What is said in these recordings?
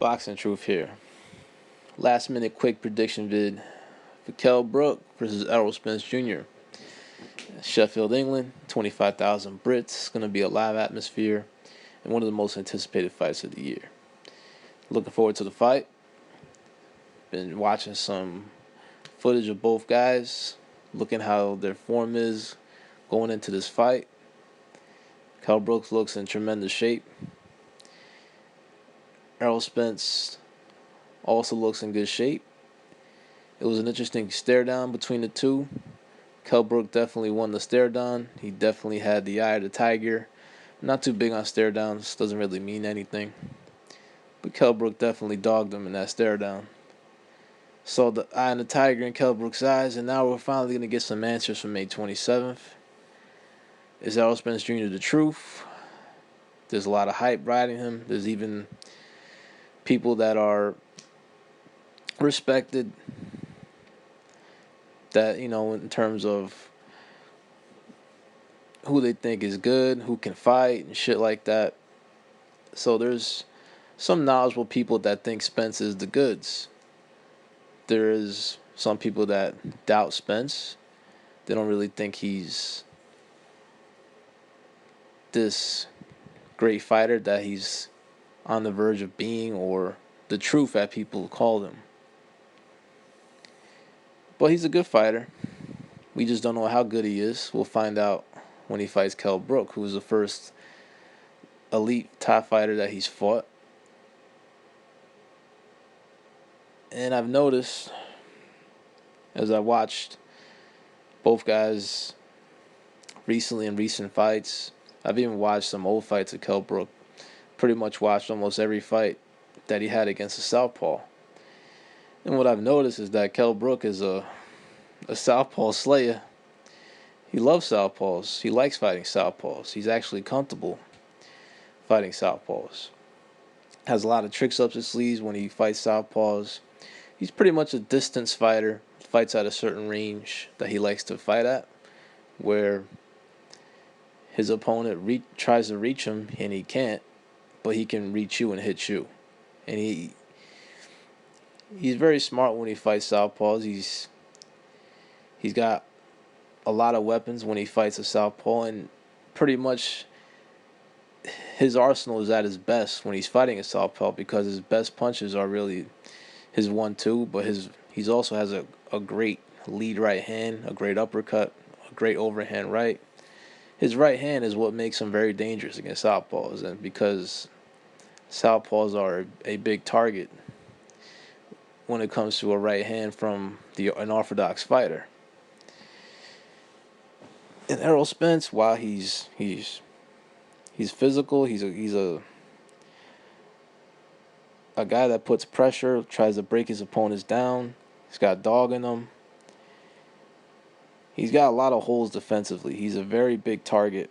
Boxing Truth here. Last minute quick prediction vid for Kell Brook versus Errol Spence Jr. Sheffield, England, 25,000 Brits. It's going to be a live atmosphere and one of the most anticipated fights of the year. Looking forward to the fight. Been watching some footage of both guys, looking how their form is going into this fight. Kell Brook looks in tremendous shape. Errol Spence also looks in good shape. It was an interesting stare down between the two. Kell Brook definitely won the stare down. He definitely had the eye of the tiger. Not too big on stare downs, doesn't really mean anything. But Kell Brook definitely dogged him in that stare down. Saw the eye of the tiger in Kell Brook's eyes, and now we're finally going to get some answers from May 27th. Is Errol Spence Jr. the truth? There's a lot of hype riding him. There's even people that are respected that, in terms of who they think is good, who can fight, and shit like that. So there's some knowledgeable people that think Spence is the goods. There is some people that doubt Spence. They don't really think he's this great fighter that he's on the verge of being, or the truth that people call him. But he's a good fighter. We just don't know how good he is. We'll find out when he fights Kell Brook, who was the first elite top fighter that he's fought. And I've noticed, as I watched both guys recently in recent fights, I've even watched some old fights of Kell Brook. Pretty much watched almost every fight that he had against a southpaw. And what I've noticed is that Kell Brook is a southpaw slayer. He loves southpaws. He likes fighting southpaws. He's actually comfortable fighting southpaws. Has a lot of tricks up his sleeves when he fights southpaws. He's pretty much a distance fighter. Fights at a certain range that he likes to fight at, where his opponent tries to reach him and he can't, but he can reach you and hit you. And he's very smart when he fights southpaws. He's got a lot of weapons when he fights a southpaw, and pretty much his arsenal is at his best when he's fighting a southpaw, because his best punches are really his 1-2, but he also has a great lead right hand, a great uppercut, a great overhand right. His right hand is what makes him very dangerous against southpaws, and because southpaws are a big target when it comes to a right hand from an orthodox fighter. And Errol Spence, while he's physical, he's a guy that puts pressure, tries to break his opponents down. He's got dog in him. He's got a lot of holes defensively. He's a very big target.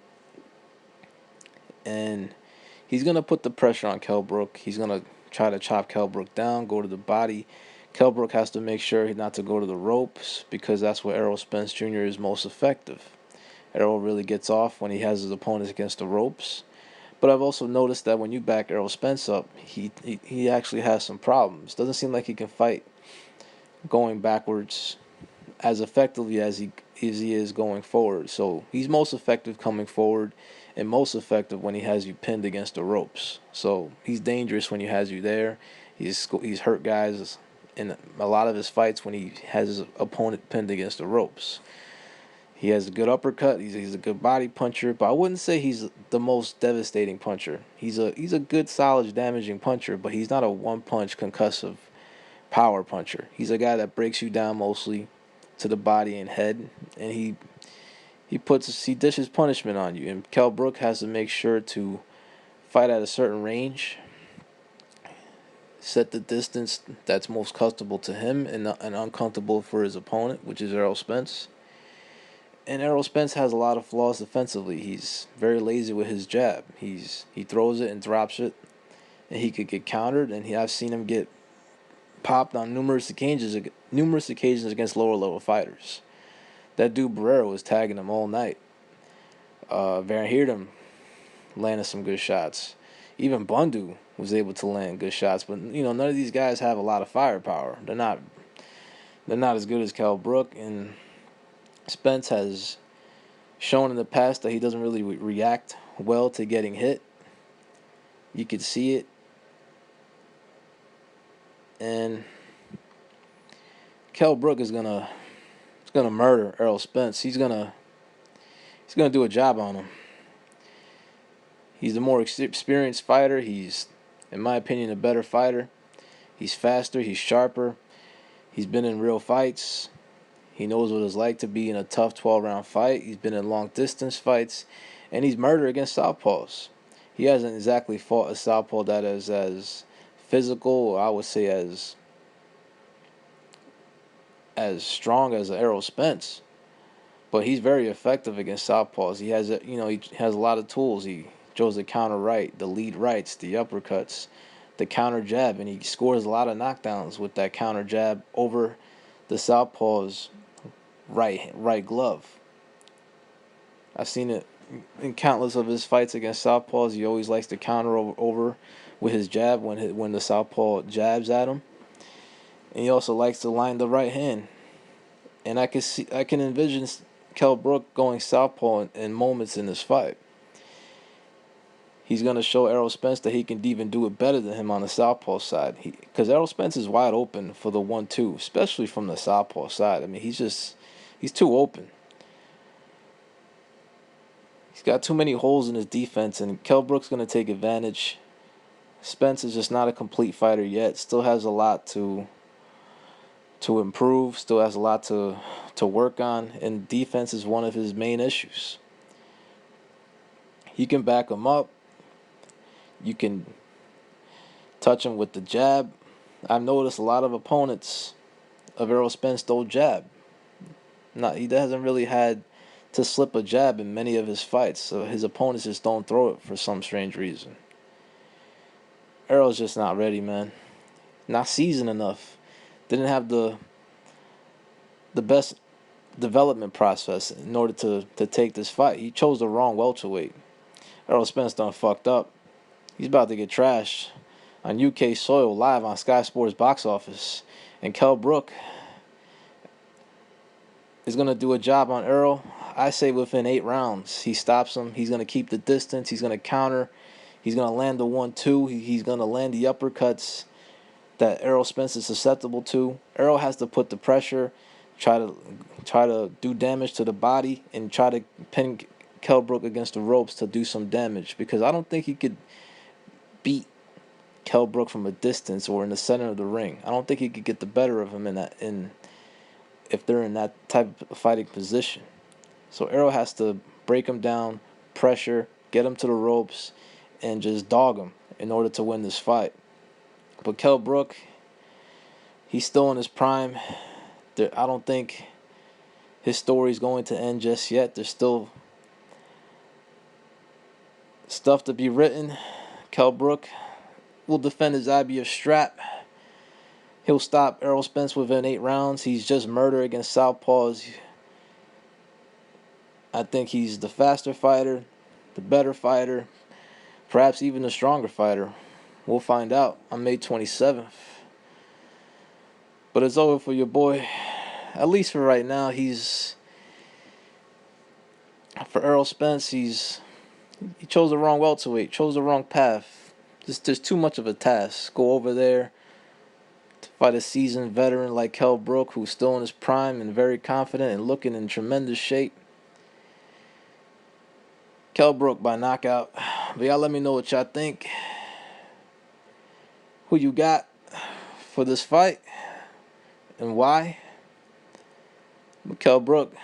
And he's going to put the pressure on Kell Brook. He's going to try to chop Kell Brook down, go to the body. Kell Brook has to make sure not to go to the ropes, because that's where Errol Spence Jr. is most effective. Errol really gets off when he has his opponents against the ropes. But I've also noticed that when you back Errol Spence up, he actually has some problems. Doesn't seem like he can fight going backwards as effectively as he is going forward. So he's most effective coming forward, and most effective when he has you pinned against the ropes. So he's dangerous when he has you there. He's hurt guys in a lot of his fights when he has his opponent pinned against the ropes. He has a good uppercut. He's a good body puncher, but I wouldn't say he's the most devastating puncher. He's a good, solid, damaging puncher, but he's not a one-punch concussive power puncher. He's a guy that breaks you down mostly to the body and head, and he dishes punishment on you. And Kell Brook has to make sure to fight at a certain range, set the distance that's most comfortable to him and uncomfortable for his opponent, which is Errol Spence. And Errol Spence has a lot of flaws defensively. He's very lazy with his jab. He throws it and drops it, and he could get countered. And I've seen him get popped on numerous occasions against lower level fighters. That dude Barrera was tagging him all night. Van Heerden landed some good shots. Even Bundu was able to land good shots, but none of these guys have a lot of firepower. They're not as good as Kell Brook, and Spence has shown in the past that he doesn't really react well to getting hit. You could see it, and Kell Brook is gonna murder Errol Spence. He's gonna do a job on him. He's the more experienced fighter. He's, in my opinion, a better fighter. He's faster. He's sharper. He's been in real fights. He knows what it's like to be in a tough 12-round fight. He's been in long-distance fights, and he's murdered against southpaws. He hasn't exactly fought a southpaw that is as physical, or I would say as strong as Errol Spence. But he's very effective against southpaws. He has a lot of tools. He throws the counter right, the lead rights, the uppercuts, the counter jab, and he scores a lot of knockdowns with that counter jab over the southpaw's right glove. I've seen it in countless of his fights against southpaws. He always likes to counter over with his jab when the southpaw jabs at him, and he also likes to line the right hand. And I can envision Kell Brook going southpaw in moments in this fight. He's going to show Errol Spence that he can even do it better than him on the southpaw side. Because Errol Spence is wide open for the 1-2, especially from the southpaw side. I mean, he's too open. He's got too many holes in his defense, and Kell Brook's going to take advantage. Spence is just not a complete fighter yet. Still has a lot to improve. Still has a lot to work on, and defense is one of his main issues. You can back him up. You can touch him with the jab. I've noticed a lot of opponents of Errol Spence don't jab. He hasn't really had to slip a jab in many of his fights, so his opponents just don't throw it for some strange reason. Errol's just not ready, man. Not seasoned enough. Didn't have the best development process in order to take this fight. He chose the wrong welterweight. Errol Spence done fucked up. He's about to get trashed on UK soil live on Sky Sports Box Office. And Kell Brook is going to do a job on Errol. I say within 8 rounds, he stops him. He's going to keep the distance. He's going to counter. He's going to land the 1-2. He's going to land the uppercuts that Errol Spence is susceptible to. Errol has to put the pressure, try to do damage to the body, and try to pin Kell Brook against the ropes to do some damage, because I don't think he could beat Kell Brook from a distance or in the center of the ring. I don't think he could get the better of him if they're in that type of fighting position. So Errol has to break him down, pressure, get him to the ropes, and just dog him in order to win this fight. But Kell Brook, he's still in his prime. I don't think his story is going to end just yet. There's still stuff to be written. Kell Brook will defend his IBF strap. He'll stop Errol Spence within 8 rounds. He's just murder against southpaws. I think he's the faster fighter, the better fighter, perhaps even the stronger fighter. We'll find out on May 27th. But it's over for your boy. At least for right now. For Errol Spence, he chose the wrong welterweight, chose the wrong path. There's too much of a task. Go over there to fight a seasoned veteran like Kell Brook, who's still in his prime and very confident and looking in tremendous shape. Kell Brook by knockout. But y'all let me know what y'all think. Who you got for this fight and why? Kell Brook,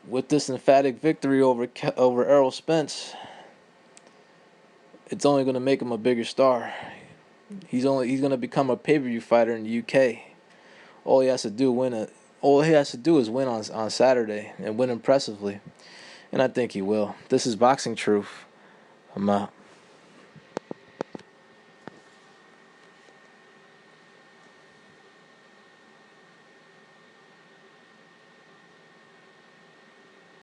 with this emphatic victory over Errol Spence, it's only going to make him a bigger star. He's going to become a pay-per-view fighter in the UK. All he has to do is win on Saturday and win impressively, and I think he will. This is Boxing Truth. I'm out.